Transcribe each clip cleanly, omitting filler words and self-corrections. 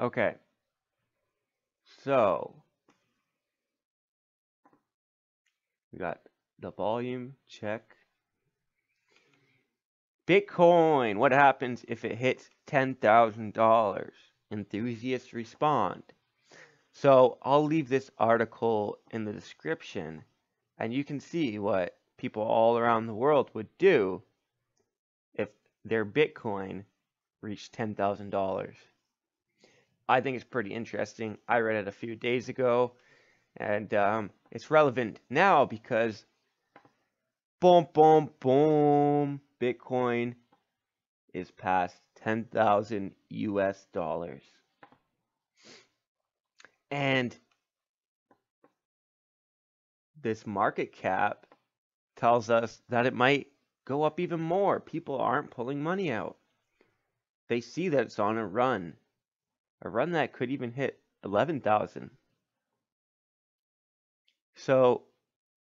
Okay, so we got the volume check. Bitcoin, what happens if it hits $10,000? Enthusiasts respond. So I'll leave this article in the description, and you can see what people all around the world would do if their Bitcoin reached $10,000. I think it's pretty interesting. I read it a few days ago, and it's relevant now because boom, boom, boom, Bitcoin is past 10,000 US dollars. And this market cap tells us that it might go up even more. People aren't pulling money out. They see that it's on a run that could even hit 11,000. So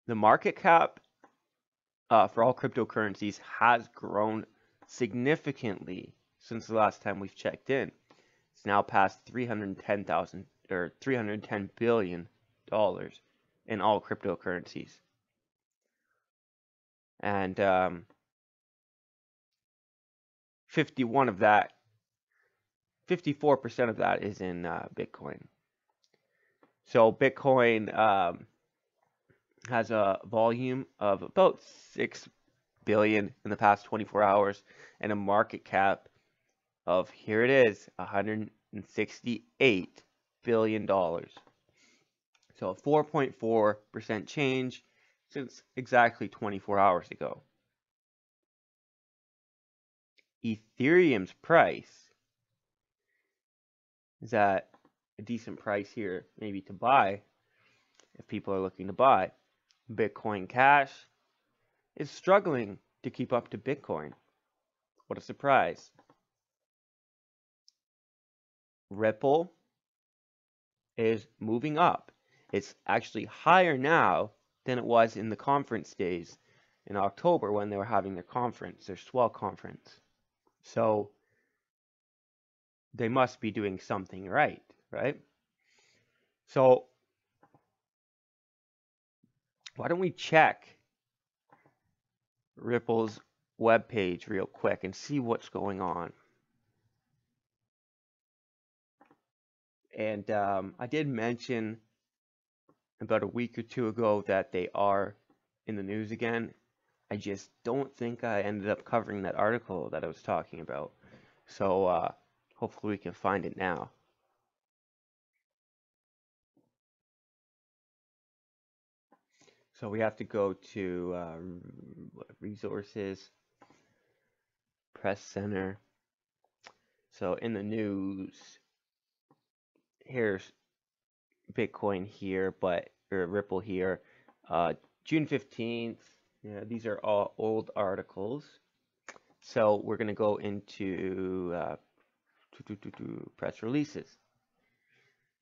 the market cap for all cryptocurrencies has grown significantly since the last time we've checked in. It's now past 310,000 or $310 billion in all cryptocurrencies. And 54% of that is in Bitcoin. So Bitcoin has a volume of about 6 billion in the past 24 hours and a market cap of, here it is, $168 billion. So a 4.4% change since exactly 24 hours ago. Ethereum's price is at a decent price here, maybe to buy, if people are looking to buy. Bitcoin Cash is struggling to keep up to Bitcoin. What a surprise. Ripple is moving up. It's actually higher now than it was in the conference days in October when they were having their conference, their swell conference. So they must be doing something right? So why don't we check Ripple's webpage real quick and see what's going on. And I did mention about a week or two ago that they are in the news again. I just don't think I ended up covering that article that I was talking about. So hopefully we can find it now. So we have to go to resources, press center. So in the news, here's Bitcoin here, or Ripple here, June 15th. Yeah, these are all old articles. So we're going to go into press releases.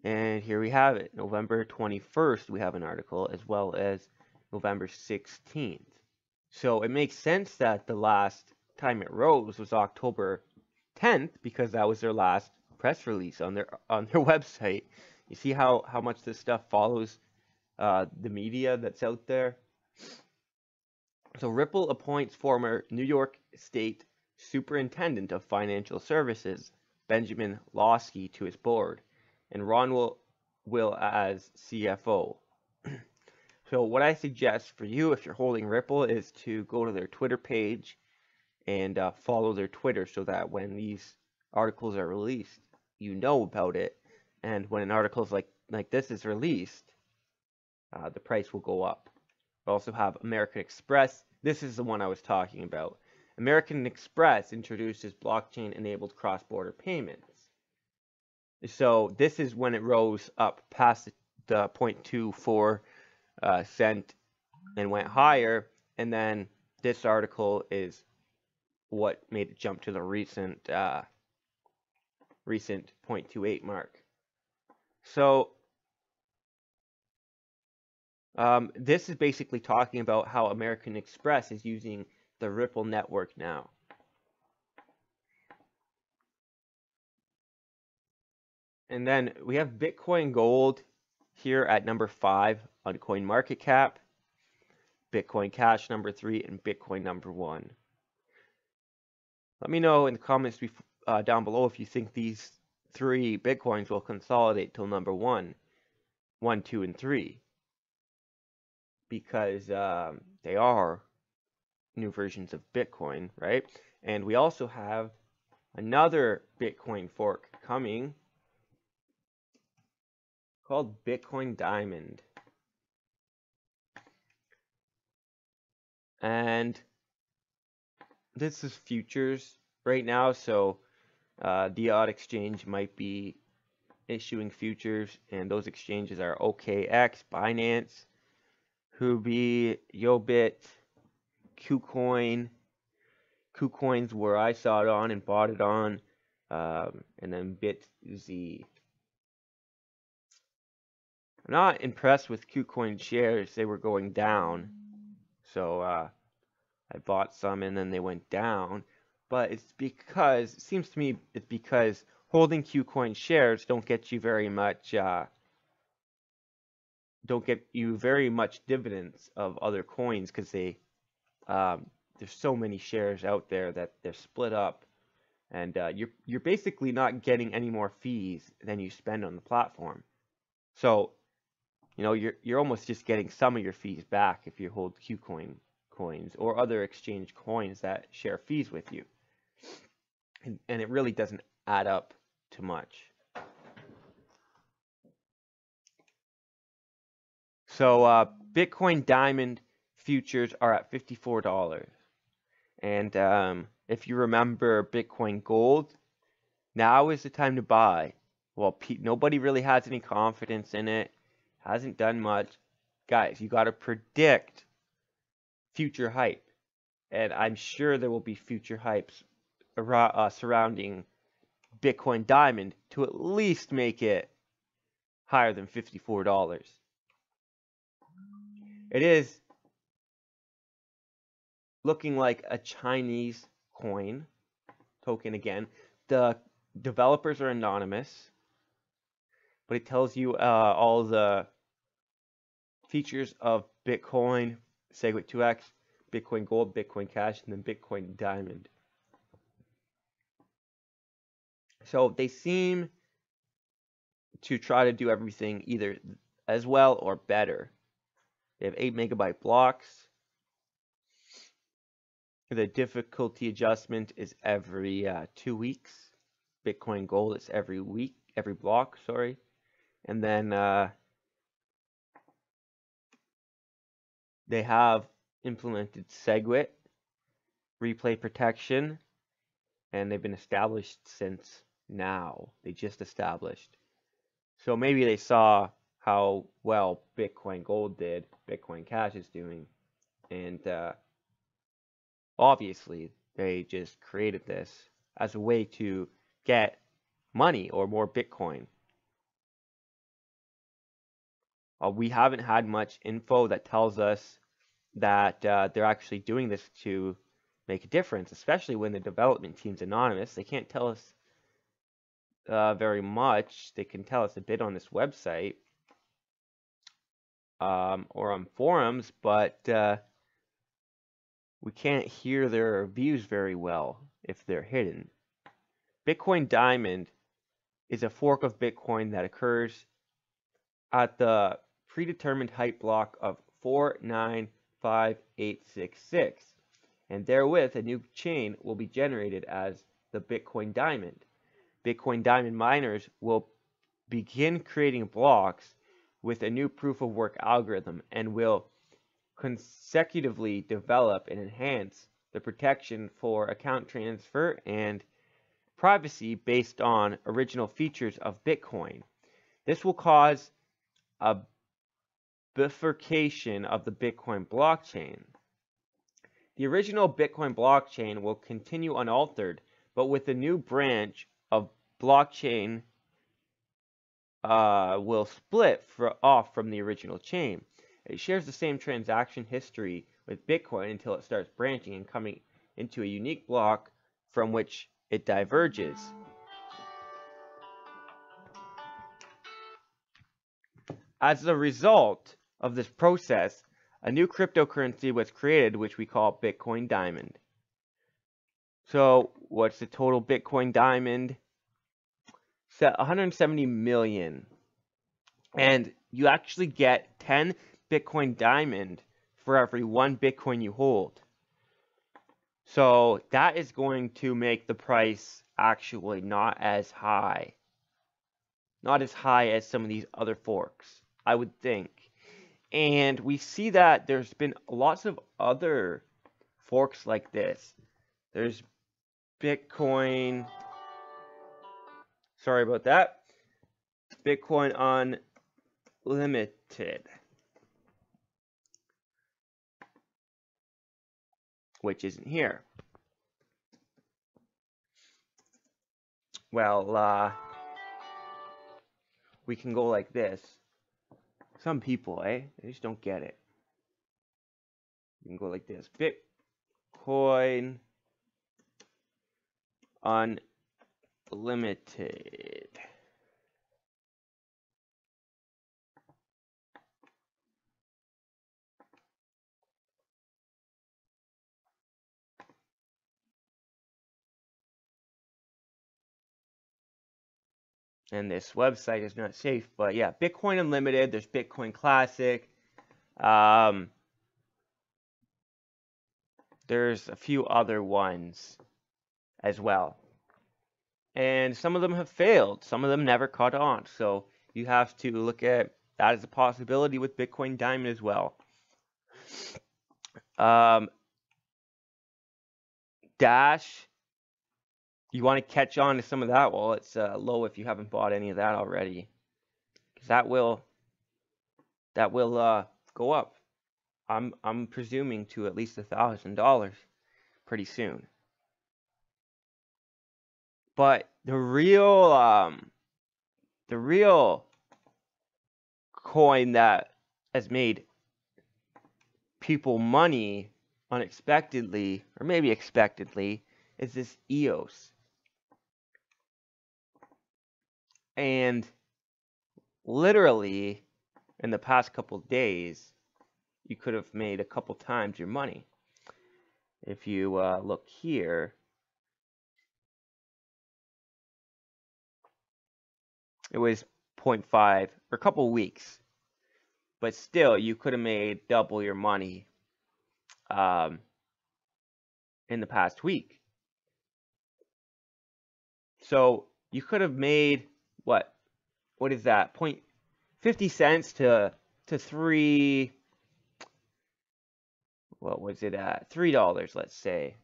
And here we have it. November 21st, we have an article, as well as November 16th. So it makes sense that the last time it rose was October 10th, because that was their last press release on their website. You see how much this stuff follows the media that's out there? So Ripple appoints former New York State Superintendent of Financial Services, Benjamin Lawsky, to his board, and Ron will as CFO. So what I suggest for you, if you're holding Ripple, is to go to their Twitter page and follow their Twitter, so that when these articles are released, you know about it. And when an article like this is released, the price will go up. We also have American Express. This is the one I was talking about. American Express introduces blockchain-enabled cross-border payments. So this is when it rose up past the 0.24 cent and went higher. And then this article is what made it jump to the recent 0.28 mark. So this is basically talking about how American Express is using the Ripple network now. And then we have Bitcoin Gold here at number 5 on CoinMarketCap, Bitcoin Cash number 3, and Bitcoin number 1. Let me know in the comments down below if you think these 3 Bitcoins will consolidate till number 1, 2, and 3. Because they are new versions of Bitcoin, right? And we also have another Bitcoin fork coming called Bitcoin Diamond. And this is futures right now, so the odd exchange might be issuing futures, and those exchanges are OKX, Binance, Huobi, Yobit, KuCoin. KuCoin's where I saw it on and bought it on, and then BitZ. I'm not impressed with KuCoin shares. They were going down, so I bought some and then they went down. But it seems to me it's because holding KuCoin shares don't get you very much dividends of other coins, because there's so many shares out there that they're split up, and you're basically not getting any more fees than you spend on the platform. So you're almost just getting some of your fees back if you hold KuCoin coins or other exchange coins that share fees with you, and it really doesn't add up to much. So Bitcoin Diamond futures are at $54. And if you remember Bitcoin Gold, now is the time to buy. Well, nobody really has any confidence in it. Hasn't done much. Guys, you got to predict future hype. And I'm sure there will be future hypes surrounding Bitcoin Diamond to at least make it higher than $54. It is looking like a Chinese coin token again. The developers are anonymous, but it tells you all the features of Bitcoin, SegWit 2x, Bitcoin Gold, Bitcoin Cash, and then Bitcoin Diamond. So they seem to try to do everything either as well or better. They have 8 megabyte blocks. The difficulty adjustment is every 2 weeks. Bitcoin Gold is every week, every block, sorry. And then they have implemented SegWit, replay protection, and they've been established since now. They just established. So maybe they saw how well Bitcoin Gold did, Bitcoin Cash is doing, and obviously they just created this as a way to get money or more Bitcoin. We haven't had much info that tells us that they're actually doing this to make a difference, especially when the development team's anonymous. They can't tell us very much. They can tell us a bit on this website or on forums, but we can't hear their views very well if they're hidden. Bitcoin Diamond is a fork of Bitcoin that occurs at the predetermined height block of 495866, and therewith a new chain will be generated as the Bitcoin Diamond. Bitcoin Diamond miners will begin creating blocks with a new proof of work algorithm and will consecutively develop and enhance the protection for account transfer and privacy based on original features of Bitcoin. This will cause a bifurcation of the Bitcoin blockchain. The original Bitcoin blockchain will continue unaltered, but with a new branch of blockchain will split off from the original chain. It shares the same transaction history with Bitcoin until it starts branching and coming into a unique block from which it diverges. As a result of this process, a new cryptocurrency was created, which we call Bitcoin Diamond. So what's the total Bitcoin Diamond? 170 million. And you actually get 10 Bitcoin Diamond for every 1 Bitcoin you hold. So that is going to make the price actually not as high. Not as high as some of these other forks, I would think. And we see that there's been lots of other forks like this. There's Bitcoin, sorry about that, Bitcoin Unlimited, which isn't here. Well, we can go like this. Some people, they just don't get it. You can go like this. Bitcoin Unlimited. And this website is not safe, but yeah, Bitcoin Unlimited. There's Bitcoin Classic. There's a few other ones as well. And some of them have failed. Some of them never caught on. So you have to look at that as a possibility with Bitcoin Diamond as well. Dash, you want to catch on to some of that while it's low if you haven't bought any of that already, because that will go up. I'm presuming to at least $1,000 pretty soon. But the real coin that has made people money unexpectedly, or maybe expectedly, is this EOS. And literally, in the past couple of days, you could have made a couple times your money. If you look here, it was 0.5 for a couple of weeks, but still, you could have made double your money in the past week. So you could have made what is that? 50 cents to $3. What was it at? $3, let's say.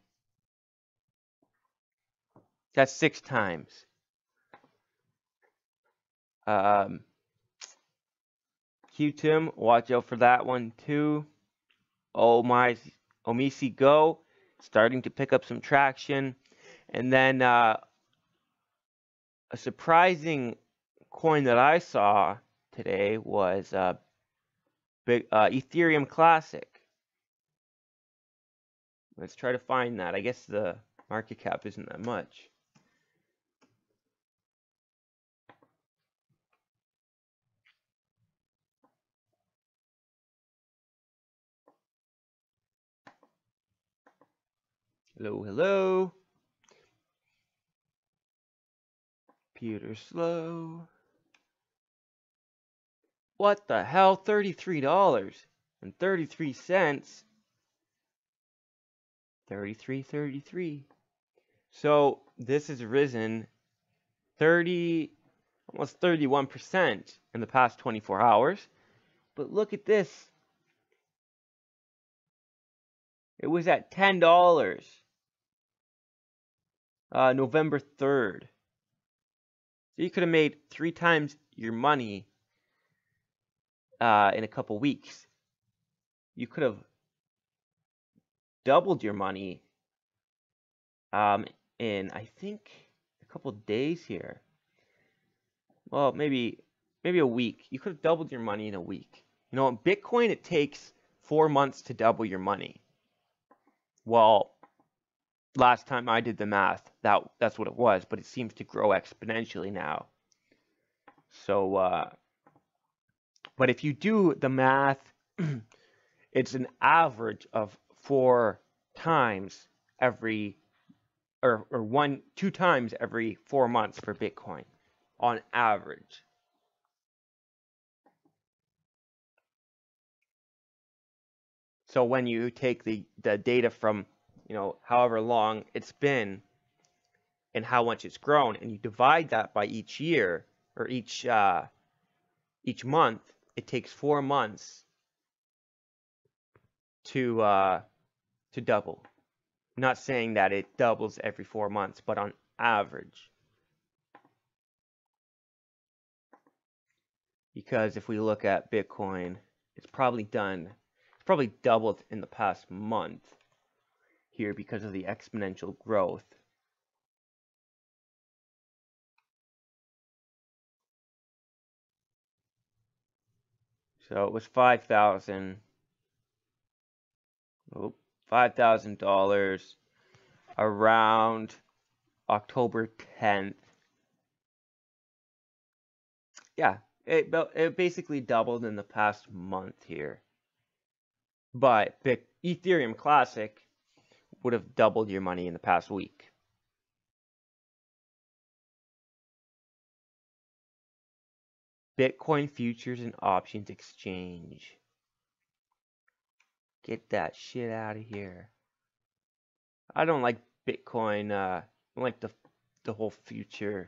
That's 6 times. Qtum, watch out for that one too. Omisi Go, starting to pick up some traction. And then a surprising coin that I saw today was Ethereum Classic. Let's try to find that. I guess the market cap isn't that much. Hello, hello. Computer slow. What the hell? $33.33. 33.33. So this has risen almost 31% in the past 24 hours. But look at this. It was at $10 November 3rd. So you could have made 3 times your money in a couple weeks. You could have doubled your money in, I think, a couple days here. Well, maybe a week. You could have doubled your money in a week. You know, in Bitcoin, it takes 4 months to double your money. Well, last time I did the math, that's what it was, but it seems to grow exponentially now. So But if you do the math, it's an average of 4 times every, or 2 times every 4 months for Bitcoin on average. So when you take the data from, however long it's been and how much it's grown, and you divide that by each year or each month, it takes 4 months to double. I'm not saying that it doubles every 4 months, but on average. Because if we look at Bitcoin, it's probably doubled in the past month here because of the exponential growth. So it was $5,000 around October 10th. Yeah, it basically doubled in the past month here. But Ethereum Classic would have doubled your money in the past week. Bitcoin Futures and Options Exchange. Get that shit out of here. I don't like Bitcoin. I don't like the whole futures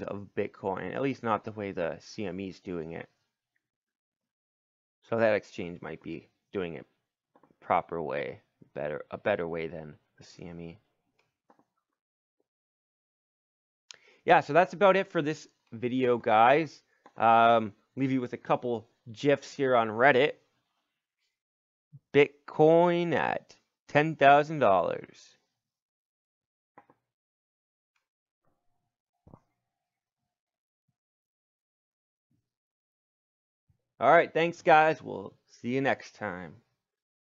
of Bitcoin. At least not the way the CME is doing it. So that exchange might be doing it proper way, a better way than the CME. Yeah, so that's about it for this video, guys. Leave you with a couple GIFs here on Reddit. Bitcoin at $10,000. All right, thanks, guys. We'll see you next time.